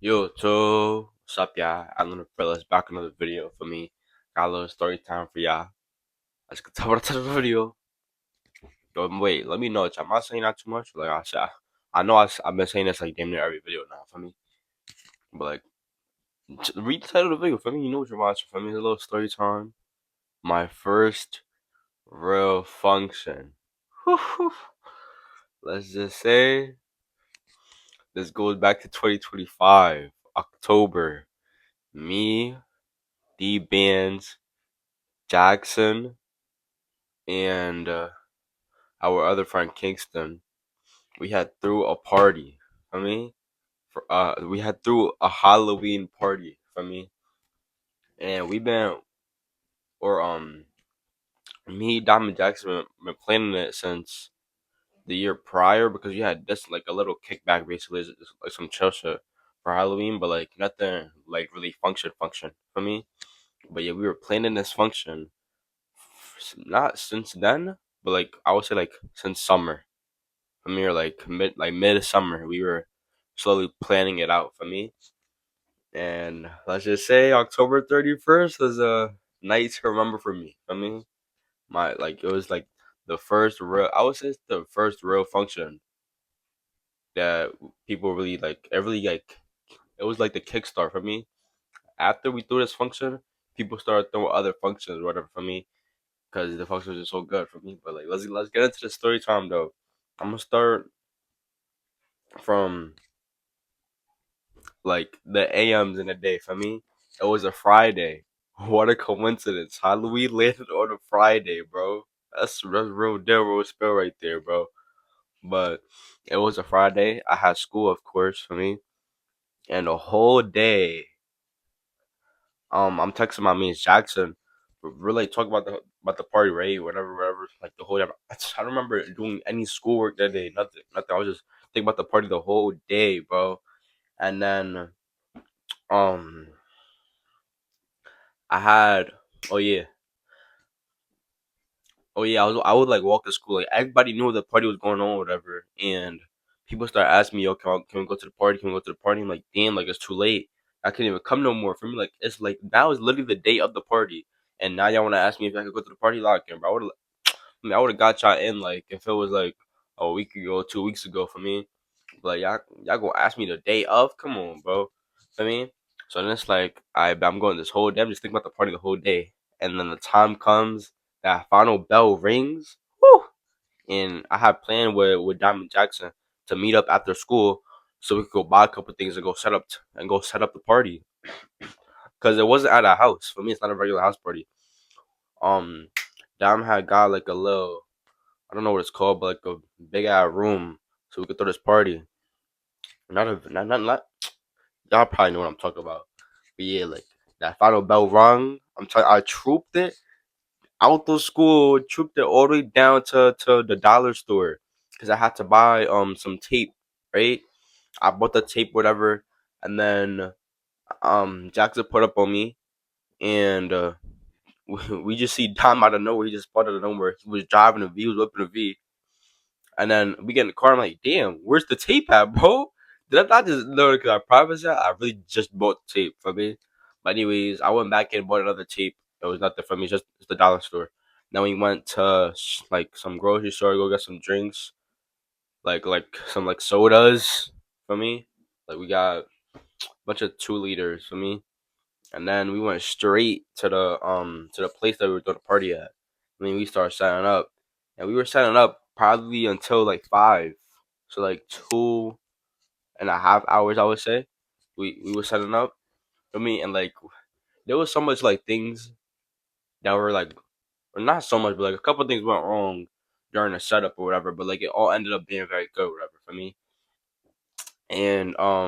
Yo, so what's up, y'all? I'm gonna fellas back another video for me. Got a little story time for y'all. Let's get to the video. Yo, wait, let me know. Am I saying that too much? Like I said, I know I've been saying this like damn near every video now for me. But like, read the title of the video for me. You know what you're watching for me. It's a little story time. My first real function. Let's just say this goes back to 2025, October. Me, D Bands, Jackson, and our other friend Kingston, we had threw a party for me. We had threw a Halloween party for me, and we been or me, Diamond Jackson, been planning it since the year prior because we had this like a little kickback basically, it's like some chill shit for Halloween, but like nothing like really function for me. But yeah, we were planning this function not since then, but like I would say like since summer. For me, or like mid summer, we were slowly planning it out for me. And let's just say October 31st was a night to remember for me. I mean, my like it was like the first real. I would say it's the first real function that people really like. It really like it was like the kickstart for me. After we threw this function, people started throwing other functions or whatever for me because the functions are so good for me. But like let's get into the story time though. I'm gonna start from like the AMs in the day. For me, it was a Friday. What a coincidence! Halloween landed on a Friday, bro. That's real deal, real spill right there, bro. But it was a Friday. I had school, of course, for me, and the whole day. I'm texting my man Jackson. Really talk about the party, right? Whatever. Like the whole day. I don't remember doing any schoolwork that day. Nothing. I was just thinking about the party the whole day, bro. And then um I had oh yeah. Oh yeah, I would like walk to school. Like everybody knew the party was going on, or whatever. And people start asking me, "Yo, can we go to the party? Can we go to the party?" I'm like, "Damn, like it's too late. I can't even come no more." For me, like it's like that was literally the day of the party, and now y'all want to ask me if I could go to the party? Like, bro, I would have got y'all in like if it was like a week ago, 2 weeks ago for me. But y'all gonna ask me the day of? Come on, bro. I mean, so then it's like I'm going this whole day. I'm just thinking about the party the whole day, and then the time comes that final bell rings. Whew, and I had planned with Diamond Jackson to meet up after school so we could go buy a couple things and go set up the party because it wasn't at a house. For me, it's not a regular house party. Um, Dom had got like a little I don't know what it's called, but like a big ass room so we could throw this party. Not y'all probably know what I'm talking about. But yeah, like that final bell rung. I trooped it out the school, trooped it all the way down to the dollar store because I had to buy some tape, right? I bought the tape, whatever, and then Jackson put up on me, and we just see Dom out of nowhere. He just spotted out of nowhere. He was driving a V, he was whipping a V, and then we get in the car. I'm like, damn, where's the tape at, bro? Did I not just know because I promised that? I really just bought the tape for me. But anyways, I went back and bought another tape. It was nothing for me, just the dollar store. Then we went to like some grocery store, go get some drinks, like some like sodas for me. Like we got a bunch of 2 liters for me, and then we went straight to the place that we were doing the party at. I mean, we started setting up, and we were setting up probably until like 5, so like 2.5 hours, I would say. We were setting up for me, and like there was so much like things that were like, or not so much, but like a couple things went wrong during the setup or whatever. But like it all ended up being very good, whatever for me. And let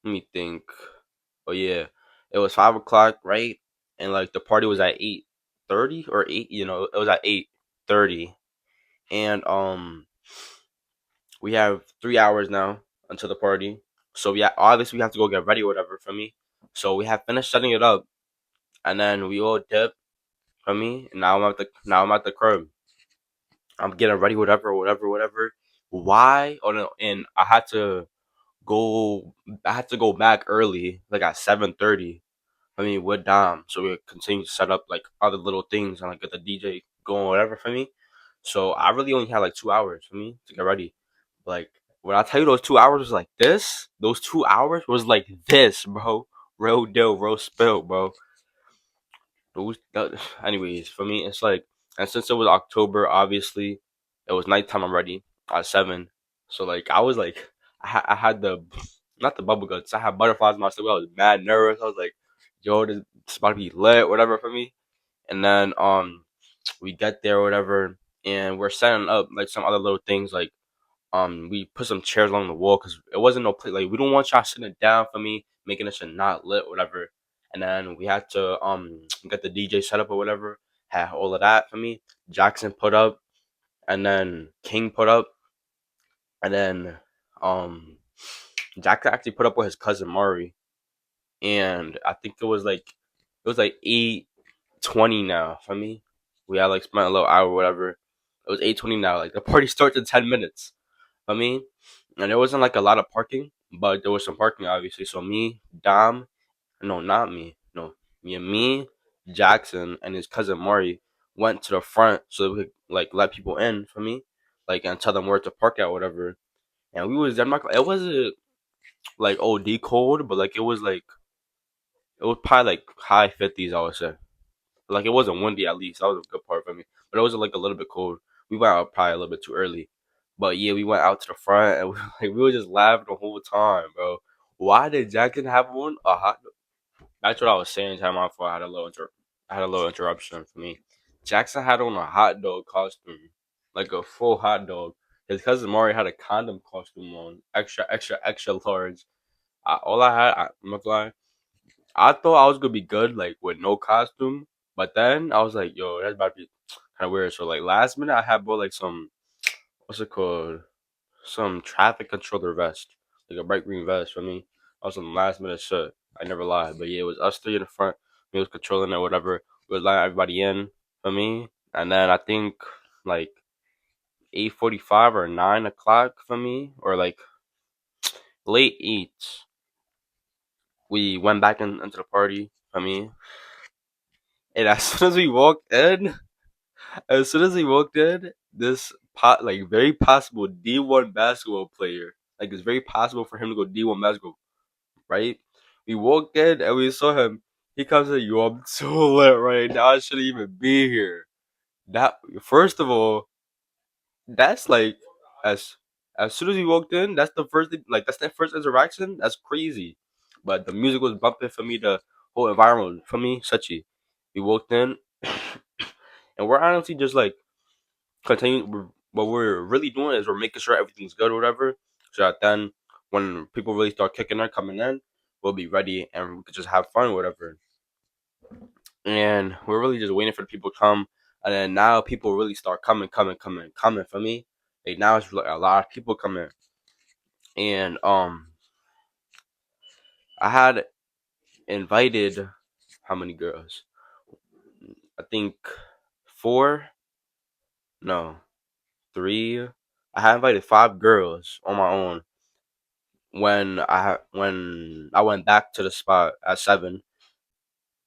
me think. Oh yeah, it was 5 o'clock, right? And like the party was at 8:30 or eight. It was at 8:30, and we have 3 hours now until the party. So yeah, obviously we have to go get ready, or whatever for me. So we have finished setting it up, and then we all dip for me. And now I'm at the crib. I'm getting ready, whatever. Why? Oh no, and I had to go. I had to go back early, like at 7:30. I mean, with Dom, so we would continue to set up like other little things and like get the DJ going, whatever for me. So I really only had like 2 hours for me to get ready. Like when I tell you those 2 hours was like this, those 2 hours was like this, bro. Real deal, real spill, bro. Anyways, for me, it's like, and since it was October, obviously, it was nighttime already at 7. So like, I was like, I had the, not the bubble guts. I had butterflies in my stomach. I was mad nervous. I was like, yo, this is about to be lit, whatever for me. And then we get there, whatever, and we're setting up like some other little things like we put some chairs along the wall because it wasn't no place like we don't want y'all sitting down for me, making this shit not lit, whatever. And then we had to get the DJ set up or whatever. Had all of that for me. Jackson put up, and then King put up, and then um Jackson actually put up with his cousin Mari, and I think it was like 8:20 now for me. We had like spent a little hour, or whatever. It was 8:20 now. Like the party starts in 10 minutes. I mean, and there wasn't like a lot of parking, but there was some parking obviously. So me, Dom, no, not me, no, me, Jackson, and his cousin Mari went to the front so that we could like let people in for me, like and tell them where to park at, whatever. And we was, I'm not, it wasn't like OD cold, but like it was probably like high 50s, I would say. Like it wasn't windy at least. That was a good part for me. But it was like a little bit cold. We went out probably a little bit too early. But yeah, we went out to the front and we were just laughing the whole time, bro. Why did Jackson have one? A hot dog? That's what I was saying. Time off. I had a little interruption for me. Jackson had on a hot dog costume, like a full hot dog. His cousin Mari had a condom costume on, extra, extra, extra large. All I had, I'm not gonna lie, I thought I was gonna be good, like with no costume, but then I was like, "Yo, that's about to be kind of weird." So like last minute, I had bought like some, what's it called? Some traffic controller vest, like a bright green vest for me. I was some last minute shit. I never lied, but yeah, it was us three in the front. We was controlling it, whatever. We was letting everybody in for me, and then I think like 8:45 or 9 o'clock for me, or like late 8. We went back into the party for me, and as soon as we walked in. As soon as he walked in, this like very possible D1 basketball player, like it's very possible for him to go D1 basketball, right? We walked in and we saw him. He comes in, yo, I'm too lit right now. I shouldn't even be here. That first of all, that's like as as soon as he walked in, that's the first thing, like that's the first interaction. That's crazy. But the music was bumping for me. The whole environment for me, suchy. We walked in, and we're honestly just like continue. What we're really doing is we're making sure everything's good or whatever, so that then when people really start kicking in, coming in, we'll be ready and we could just have fun, or whatever. And we're really just waiting for the people to come, and then now people really start coming, coming, coming, coming for me. Like now it's like a lot of people coming, and I had invited how many girls? I think four, no, three. I had invited 5 girls on my own when I went back to the spot at 7.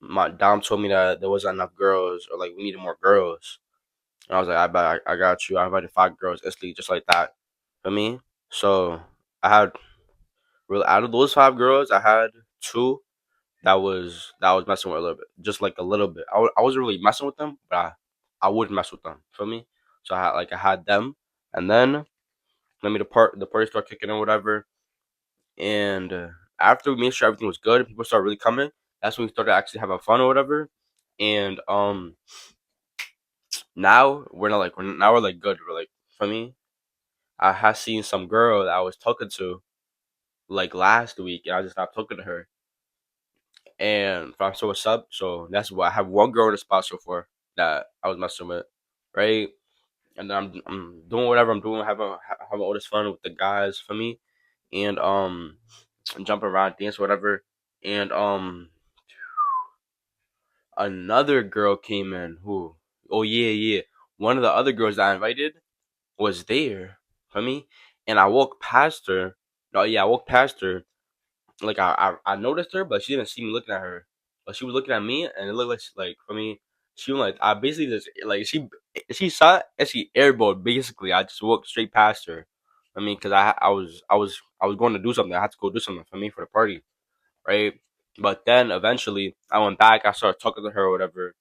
My Dom told me that there wasn't enough girls, or like we needed more girls. And I was like, I bet I got you. I invited 5 girls instantly, just like that, for me. So I had really out of those 5 girls, I had two that was messing with a little bit, just like a little bit. I wasn't really messing with them, but I would mess with them, for me. So I had them, and then let me the party start kicking in, whatever. And after we made sure everything was good and people started really coming, that's when we started actually having fun or whatever. And now we're like good. We're like, for me, I had seen some girl that I was talking to like last week, and I just stopped talking to her. And so what's up? So that's what I have one girl in the spot so far that I was messing with, right? And then I'm doing whatever I'm doing, having all this fun with the guys for me, and jumping around, dance, whatever. And another girl came in who, oh yeah, yeah, one of the other girls that I invited was there for me, and I walked past her, No, yeah, I walked past her. Like I noticed her, but she didn't see me looking at her. But she was looking at me, and it looked like for me, she was like I basically just like she saw it and she airballed. Basically, I just walked straight past her. I mean, because I was going to do something. I had to go do something for me for the party, right? But then eventually, I went back. I started talking to her or whatever.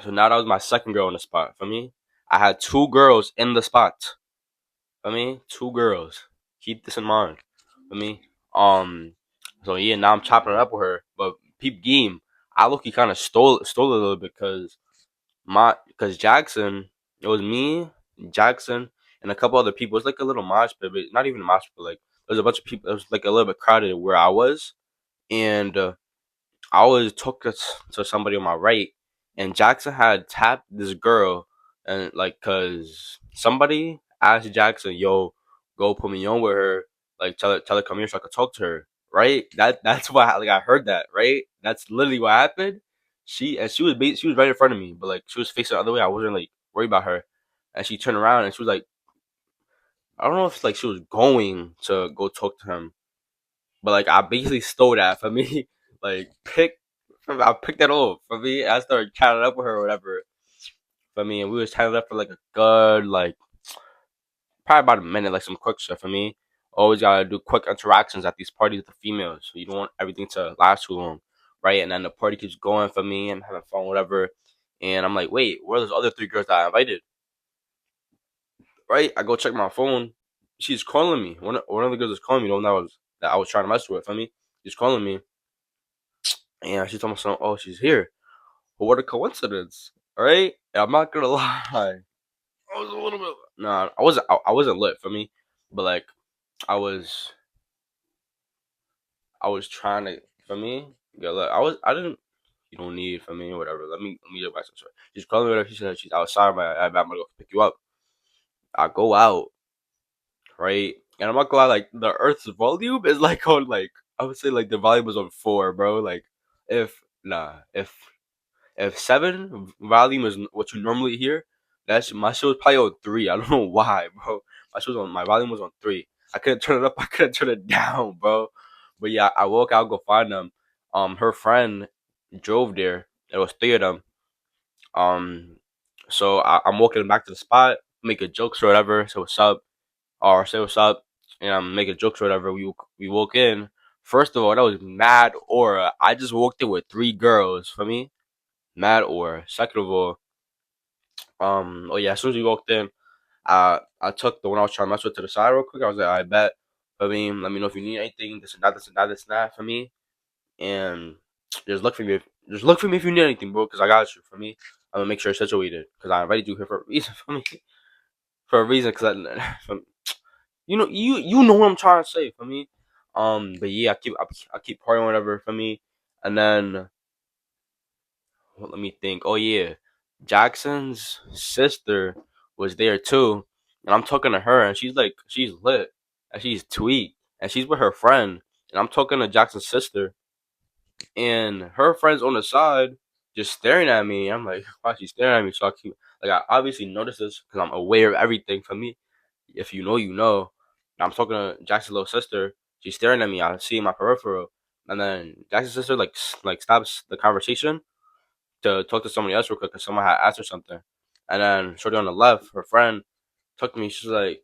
So now that was my second girl in the spot. For me, I had two girls in the spot. For me, two girls. Keep this in mind. For me, um. So yeah, now I'm chopping it up with her. But peep game, I look, he kind of stole it a little bit because Jackson, it was me, Jackson, and a couple other people. It's like a little mosh pit, but not even a mosh pit. Like there's a bunch of people. It was like a little bit crowded where I was, and I always took it to somebody on my right, and Jackson had tapped this girl, and like, cause somebody asked Jackson, "Yo, go put me on with her. Like, tell her come here so I could talk to her." Right? That's why like I heard that. Right? That's literally what happened. She was right in front of me, but like she was facing the other way. I wasn't like worried about her, and she turned around and she was like, I don't know if like she was going to go talk to him, but like I basically stole that for me. Like I picked that off for me. I started chatting up with her or whatever for me, and we was chatting up for like a good like probably about a minute, like some quick stuff for me. Always gotta do quick interactions at these parties with the females, so you don't want everything to last too long, right? And then the party keeps going for me and having fun, whatever. And I'm like, wait, where are those other three girls that I invited? Right? I go check my phone. She's calling me. One of the girls is calling me. The one that I was trying to mess with for me. She's calling me, and she told me something. Oh, she's here. But what a coincidence, right? And I'm not gonna lie. I was a little bit. Nah, I wasn't lit for me, but like I was. I was trying to for me. Yeah, look, I didn't. You don't need for me, whatever. Let me go back to the story. She's calling me. Whatever. She said she's outside. I'm gonna go pick you up. I go out, right, and I'm not gonna lie. Like the Earth's volume is like on like I would say like the volume was on four, bro. Like if nah if seven volume is what you normally hear, that's my show was probably on three. I don't know why, bro. My volume was on three. I couldn't turn it up. I couldn't turn it down, bro. But yeah, I woke out, go find them. Her friend drove there. There was three of them. Um, so I'm walking back to the spot, making jokes or whatever. So what's up? Or say what's up, and I'm making jokes or whatever. We woke in. First of all, that was mad aura. I just walked in with three girls for me. Mad aura. Second of all, oh yeah, as soon as we walked in, I took the one I was trying to mess with to the side real quick. I was like, I bet. I mean, let me know if you need anything. This and that, this and that, this and that for me. And just look for me. Just look for me if you need anything, bro. Cause I got you for me. I'm gonna make sure it's situated. Cause I invited you here for a reason for me. For a reason. Cause you know what I'm trying to say for me. But yeah, I keep partying whatever for me. And then well, let me think. Oh yeah, Jackson's sister was there too, and I'm talking to her, and she's lit, and she's tweaked, and she's with her friend, and I'm talking to Jackson's sister, and her friend's on the side, just staring at me. I'm like, why is she staring at me? So I keep like I obviously notice this because I'm aware of everything. For me, if you know, you know. I'm talking to Jackson's little sister. She's staring at me. I see my peripheral, and then Jackson's sister like stops the conversation to talk to somebody else real quick because someone had asked her something. And then shorty on the left, her friend took me. She's like,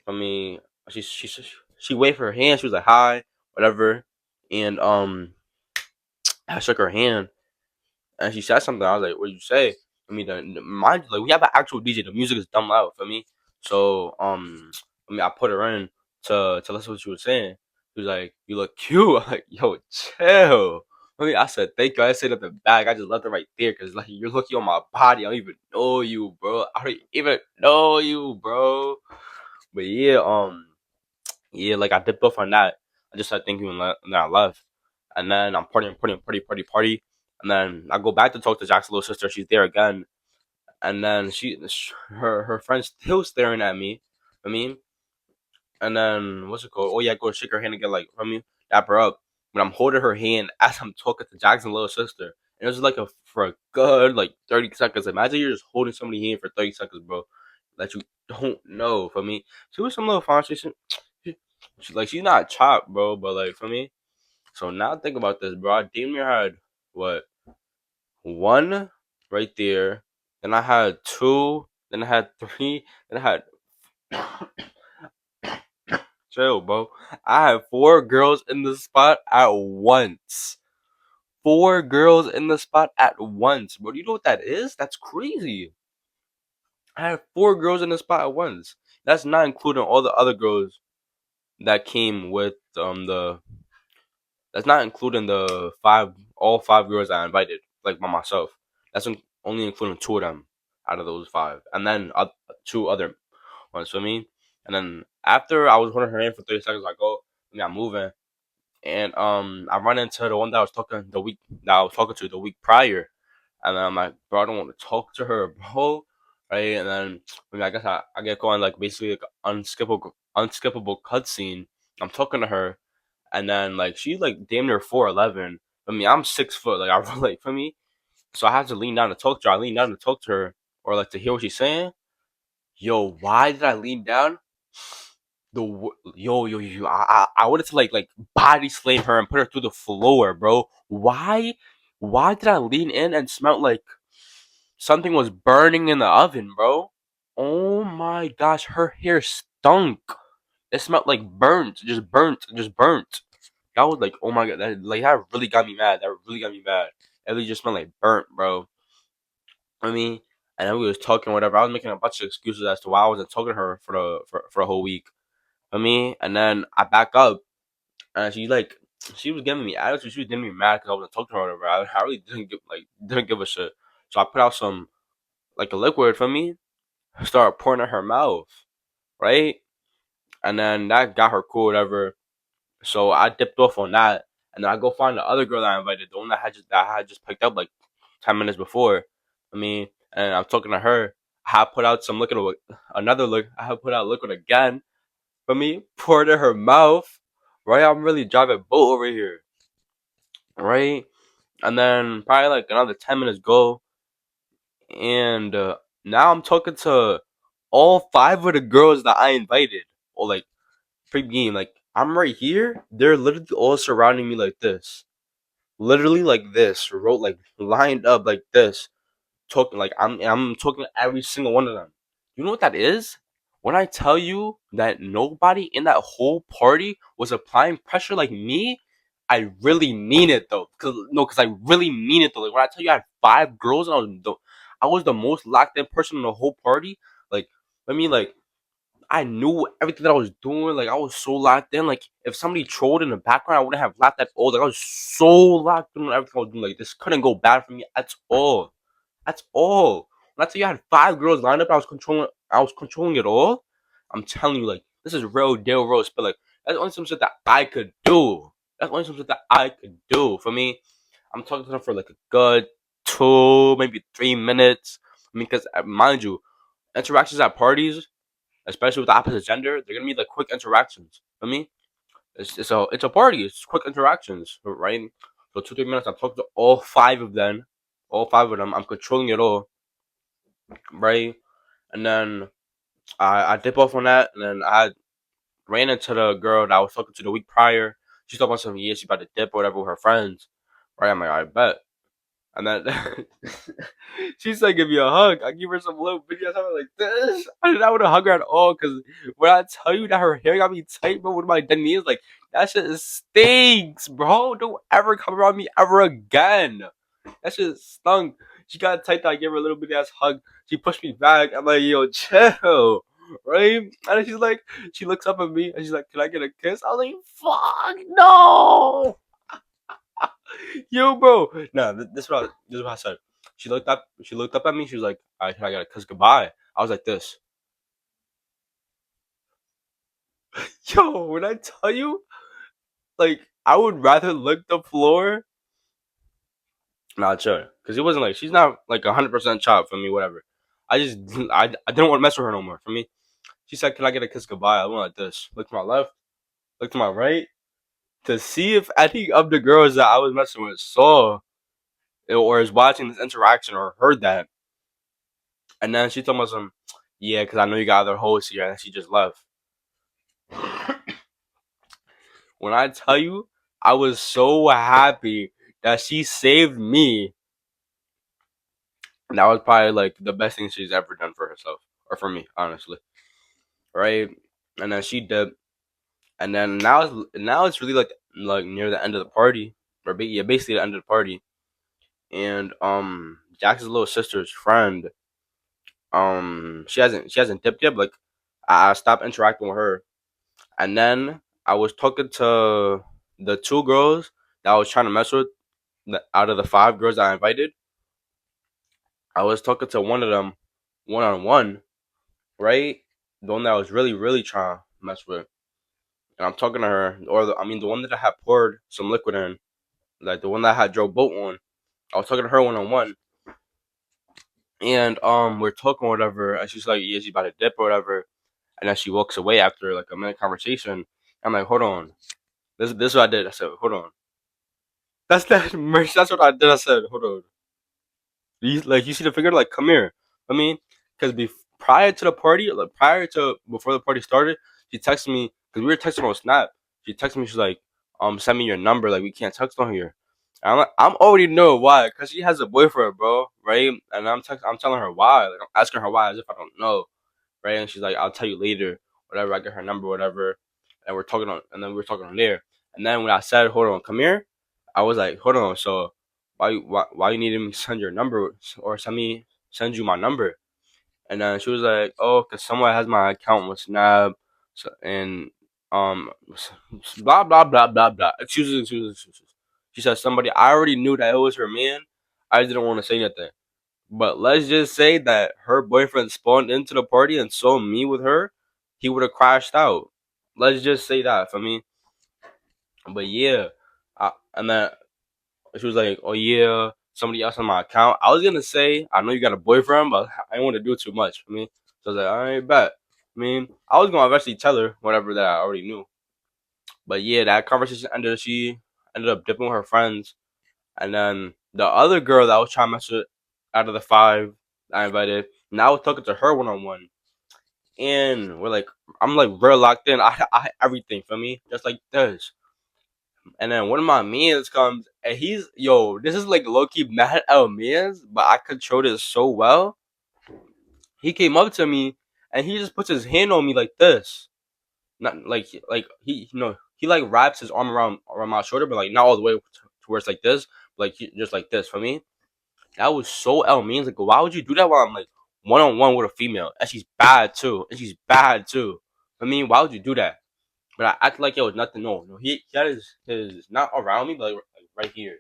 I mean, she waved her hand. She was like, "Hi," whatever. And I shook her hand, and she said something. I was like, "What did you say?" I mean, mind you, like we have an actual DJ. The music is dumb loud for me. So I put her in to listen to what she was saying. She was like, "You look cute." I'm like, "Yo, chill." I mean, I said, "Thank you." I said at the back. I just left it right there because like you're looking on my body. I don't even know you, bro. I don't even know you, bro. But yeah, yeah, like I dipped off on that. I just said thank you and then I left. And then I'm party. And then I go back to talk to Jack's little sister. She's there again. And then her friend's still staring at me. I mean, and then what's it called? Oh yeah, go shake her hand again, like from me, dap her up. But I'm holding her hand as I'm talking to Jackson's little sister. And it was like for a good like 30 seconds. Imagine you're just holding somebody's hand for 30 seconds, bro. That you don't know. For me, she was some little conversation. She's not chopped, bro, but like for me. So now think about this, bro. I damn near had what one right there. Then I had two. Then I had three. Then I had chill, bro. I had four girls in the spot at once. Four girls in the spot at once, bro. Do you know what that is? That's crazy. I had four girls in the spot at once. That's not including all the other girls that came with the. That's not including the all five girls I invited, like by myself. That's only including two of them out of those five, and then two other ones. For me, and then after I was holding her hand for 30 seconds, I go, I'm moving, and I run into the one that I was talking to the week prior, and then I'm like, bro, I don't want to talk to her, bro, right? And then I guess I get going like basically like unskippable cutscene. I'm talking to her, and then like she's like damn near 4'11". I mean, I'm 6 foot, like I like for me, so I have to lean down to talk to her. I lean down to talk to her or like to hear what she's saying. Yo, why did I lean down? Yo, I wanted to like body slam her and put her through the floor, bro. Why did I lean in and smell like something was burning in the oven, bro? Oh my gosh, her hair stunk. It smelled like just burnt. That was like, oh my god, that really got me mad. That really got me mad. It really just smelled like burnt, bro. I mean, and then we was talking whatever. I was making a bunch of excuses as to why I wasn't talking to her for a whole week. I mean, and then I back up, and she was giving me attitude. She was getting me mad because I wasn't talking to her. Or whatever. I really didn't give a shit. So I put out some like a liquid for me, started pouring in her mouth, right, and then that got her cool, whatever. So I dipped off on that, and then I go find the other girl that I invited, the one that I had just picked up like 10 minutes before. I mean, and I'm talking to her. I had put out some liquid, another liquid. I had put out liquid again for me, poured in her mouth. Right, I'm really driving boat over here. Right, and then probably like another 10 minutes go, and now I'm talking to all five of the girls that I invited, or like pre-game. Like I'm right here. They're literally all surrounding me like this, literally like this, wrote like lined up like this, talking like I'm talking to every single one of them. You know what that is? When I tell you that nobody in that whole party was applying pressure like me, I really mean it though. Cause I really mean it though. Like when I tell you I had five girls and I was the most locked in person in the whole party. Like I mean, like I knew everything that I was doing. Like I was so locked in. Like if somebody trolled in the background, I wouldn't have laughed at all. Like I was so locked in on everything I was doing. Like this couldn't go bad for me at all. That's all. When I tell you I had five girls lined up, I was controlling it all. I'm telling you, like, this is real deal roast, but like that's only some shit that I could do. That's only some shit that I could do. For me, I'm talking to them for like a good 2, maybe 3 minutes. I mean, because mind you, interactions at parties, especially with the opposite gender, they're gonna be like quick interactions. For me, it's a party. It's quick interactions, right? So 2 3 minutes, I'm talking to all five of them. All five of them. I'm controlling it all, right? And then I dip off on that, and then I ran into the girl that I was talking to the week prior. She's talking about something. Yeah, she about to dip or whatever with her friends, right? I'm like, I bet. And then she said, "Give me a hug." I give her some little videos of like this. I did not want to hug her at all because when I tell you that her hair got me tight, bro, with my dead knees, like that shit stinks, bro. Don't ever come around me ever again. That shit stunk. She got tight. That I gave her a little bit ass hug. She pushed me back. I'm like, yo, chill, right? And then she looks up at me and she's like, "Can I get a kiss?" I was like, "Fuck no." Yo, bro. No, this is what I said. She looked up at me. She was like, "All right, I gotta kiss goodbye." I was like, "This." Yo, when I tell you, like, I would rather lick the floor. Not sure, because it wasn't like she's not like 100% chopped for me. Whatever. I just I didn't want to mess with her no more. For me, she said, "Can I get a kiss goodbye?" I went like this. Look to my left. Look to my right to see if any of the girls that I was messing with saw or is watching this interaction or heard that. And then she told me some, yeah, because I know you got other hoes here, and she just left. When I tell you, I was so happy that she saved me. That was probably like the best thing she's ever done for herself or for me, honestly. Right? And then she did, and then now it's really like near the end of the party, or yeah, basically the end of the party. And Jax's little sister's friend, she hasn't dipped yet. But, like I stopped interacting with her, and then I was talking to the two girls that I was trying to mess with. Out of the five girls that I invited, I was talking to one of them one on one, right? The one that I was really, really trying to mess with. And I'm talking to her, or the one that I had poured some liquid in, like the one that I had drove boat on. I was talking to her one on one, and we're talking whatever, and she's like, "Yeah, she's about to dip or whatever," and then she walks away after like a minute conversation. I'm like, "Hold on, this is what I did." I said, "Hold on, that's that merch. That's what I did." I said, "Hold on." You see the figure? Like, come here. I mean, because prior to the party, like prior to before the party started, she texted me because we were texting on Snap. She texted me. She's like, send me your number. Like, we can't text on here. And I'm like, I'm already know why, because she has a boyfriend, bro, right? And I'm telling her why. Like, I'm asking her why as if I don't know, right? And she's like, I'll tell you later, whatever. I get her number, whatever. And and then we're talking on there. And then when I said, hold on, come here, I was like, hold on, so why you need me to send your number or send you my number? And then she was like, oh, cause someone has my account with Snap, so, and blah blah blah blah blah. Excuses. She said somebody. I already knew that it was her man. I didn't want to say nothing. But let's just say that her boyfriend spawned into the party and saw me with her, he would have crashed out. Let's just say that for me. But yeah, and then she was like, "Oh yeah, somebody else on my account." I was gonna say, "I know you got a boyfriend, but I didn't want to do too much for me." So I was like, "All right, bet." I mean, I was gonna eventually tell her whatever that I already knew. But yeah, that conversation ended. She ended up dipping with her friends, and then the other girl that I was trying to mess with, out of the five I invited, now I was talking to her one on one, and I'm like real locked in. I everything for me, just like this. And then one of my mans comes, and this is like low key mad at mans, but I controlled it so well. He came up to me, and he just puts his hand on me like this, not like he like wraps his arm around my shoulder, but like not all the way to where it's like this, like just like this for me. That was so L means like, why would you do that while I'm like one on one with a female, and she's bad too, I mean, why would you do that? But I acted like it was nothing. No, he had his not around me, but like right here,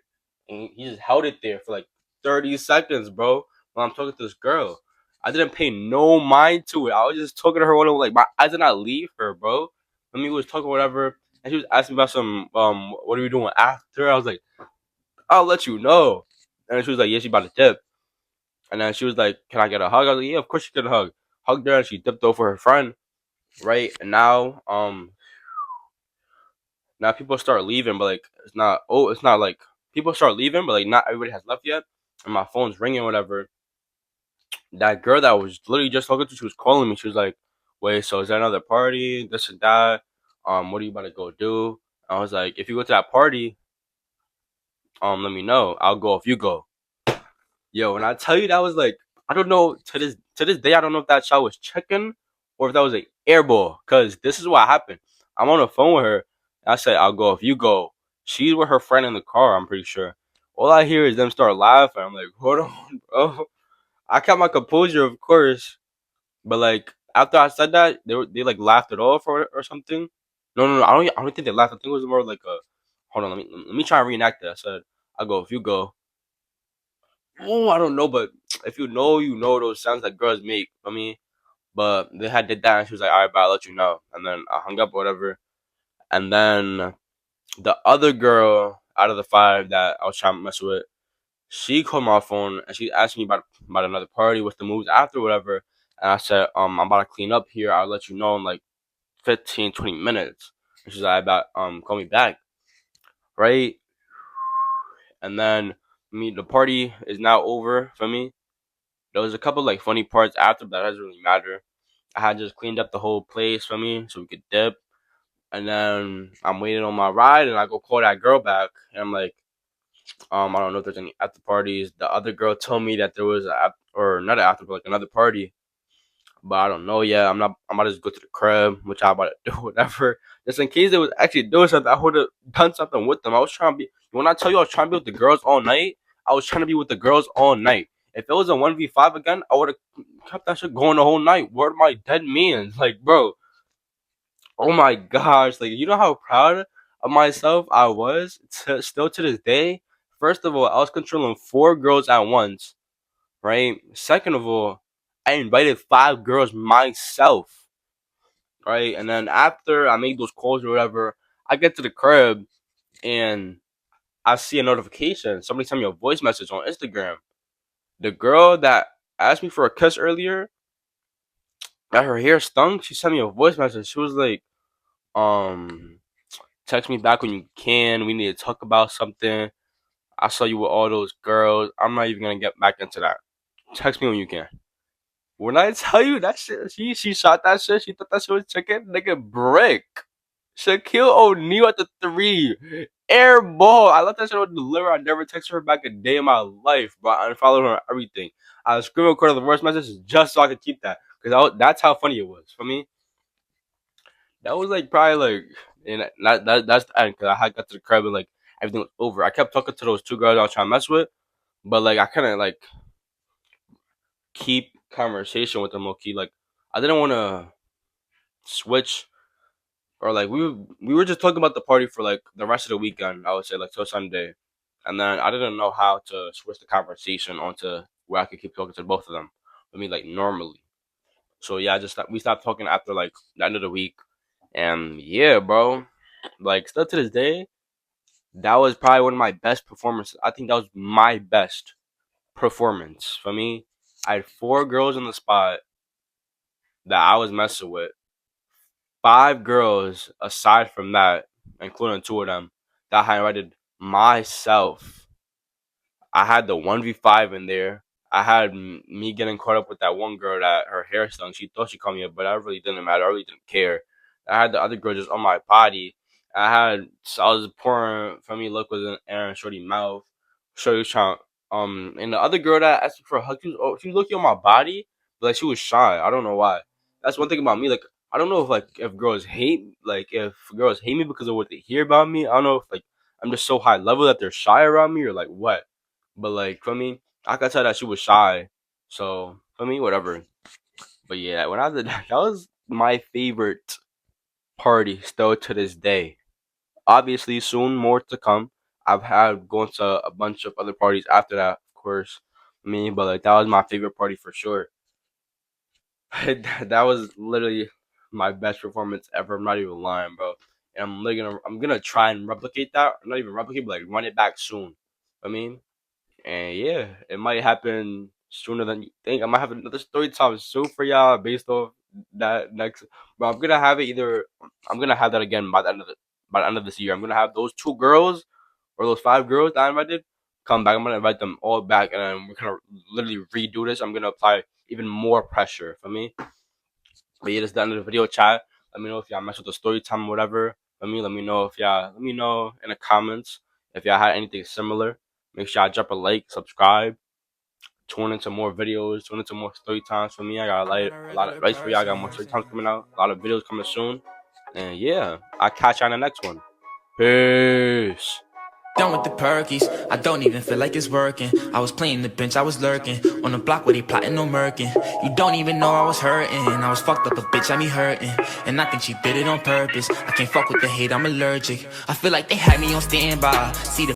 and he just held it there for like 30 seconds, bro. While I'm talking to this girl, I didn't pay no mind to it. I was just talking to her. Like my eyes did not leave her, bro. I mean, we was talking whatever, and she was asking about some what are we doing after? I was like, I'll let you know. And she was like, yeah, she about to dip. And then she was like, can I get a hug? I was like, yeah, of course you get a hug. Hugged her, and she dipped over her friend, right? And now people start leaving, but like it's not like people start leaving, but like not everybody has left yet. And my phone's ringing, whatever. That girl that I was literally just talking to, she was calling me. She was like, "Wait, so is there another party? This and that. What are you about to go do?" I was like, "If you go to that party, let me know. I'll go if you go." Yo, when I tell you that was like, I don't know to this day, I don't know if that shot was chicken or if that was an air ball. Cause this is what happened. I'm on the phone with her. And I said, I'll go if you go. She's with her friend in the car, I'm pretty sure. All I hear is them start laughing. I'm like, hold on, bro. I kept my composure, of course. But like after I said that, they like laughed it off or something. No. I don't think they laughed. I think it was more like a hold on, let me try and reenact that. I said, I'll go if you go. Oh, I don't know, but if you know those sounds that girls make. I mean, but they had did that, and she was like, "All right, bye, I'll let you know." And then I hung up, or whatever. And then the other girl out of the five that I was trying to mess with, she called my phone and she asked me about another party, what's the moves after, whatever. And I said, I'm about to clean up here. I'll let you know in like 15, 20 minutes. And she's like, about call me back, right? And then the party is now over for me. There was a couple like funny parts after, but that doesn't really matter. I had just cleaned up the whole place for me so we could dip. And then I'm waiting on my ride, and I go call that girl back, and I'm like, I don't know if there's any after parties. The other girl told me that there was or not an after, but like another party, but I don't know yet. I'm about to just go to the crib, which I'm about to do whatever, just in case they was actually doing something. I would have done something with them. I was trying to be. When I tell you I was trying to be with the girls all night, I was trying to be with the girls all night. If it was a 1v5 again, I would have kept that shit going the whole night. Word my dead mans, like bro. Oh my gosh, like you know how proud of myself I was still to this day. First of all, I was controlling 4 girls at once, right? Second of all, I invited 5 girls myself, right? And then after I made those calls or whatever, I get to the crib and I see a notification. Somebody sent me a voice message on Instagram. The girl that asked me for a kiss earlier, that her hair stunk, she sent me a voice message. She was like, um, text me back when you can. We need to talk about something. I saw you with all those girls. I'm not even gonna get back into that. Text me when you can. When I tell you that shit, she shot that shit. She thought that shit was chicken. Nigga, brick. Shaquille O'Neal at the 3. Air ball. I left that shit on the liver. I never texted her back a day in my life, but I unfollowed her on everything. I was screen recording the voice message just so I could keep that. Because that's how funny it was. For me, that was like probably like, and that's the end. Because I had got to the crib and like everything was over. I kept talking to those 2 girls I was trying to mess with, but like I couldn't like keep conversation with them, low key. Like I didn't want to switch, or like we were just talking about the party for like the rest of the weekend. I would say like till Sunday, and then I didn't know how to switch the conversation onto where I could keep talking to both of them. I mean, like normally. So yeah, we stopped talking after like the end of the week, and yeah, bro, like still to this day, that was probably one of my best performances. I think that was my best performance for me. I had 4 girls in the spot that I was messing with. 5 girls aside from that, including 2 of them, that I invited myself. I had the 1v5 in there. I had me getting caught up with that one girl that her hair stung. She thought she called me up, but I really didn't matter. I really didn't care. I had the other girl just on my body. I was pouring for me liquids in Aaron Shorty mouth. Shorty was trying, and the other girl that asked me for a hug, she was looking on my body, but like she was shy. I don't know why. That's one thing about me. Like I don't know if girls hate me because of what they hear about me. I don't know if like I'm just so high level that they're shy around me or like what. But like for me, I could tell that she was shy. So for me, whatever. But yeah, when I was that was my favorite party still to this day. Obviously, soon more to come. I've had gone to a bunch of other parties after that, of course. But like that was my favorite party for sure. That was literally my best performance ever. I'm not even lying, bro. And I'm gonna try and replicate that. Not even replicate, but like run it back soon. I mean, and yeah, it might happen sooner than you think. I might have another story time soon for y'all based off that next. But I'm gonna have that again by the end of this year. I'm gonna have those 2 girls or those 5 girls that I invited come back. I'm gonna invite them all back, and then we're gonna literally redo this. I'm gonna apply even more pressure for me. But yeah, that's the end of the video, chat. Let me know if y'all mess with the story time or whatever. Let me know in the comments if y'all had anything similar. Make sure y'all drop a like, subscribe, tune into more videos, tune into more story times for me. I got a lot of advice for y'all. I got more story times coming out, a lot of videos coming soon. And yeah, I'll catch y'all in the next one. Peace. Done with the perkies, I don't even feel like it's working. I was playing the bench, I was lurking on the block where they plotting no murking. You don't even know I was hurting. I was fucked up a bitch, I me hurting. And I think she did it on purpose. I can't fuck with the hate, I'm allergic. I feel like they had me on standby. See the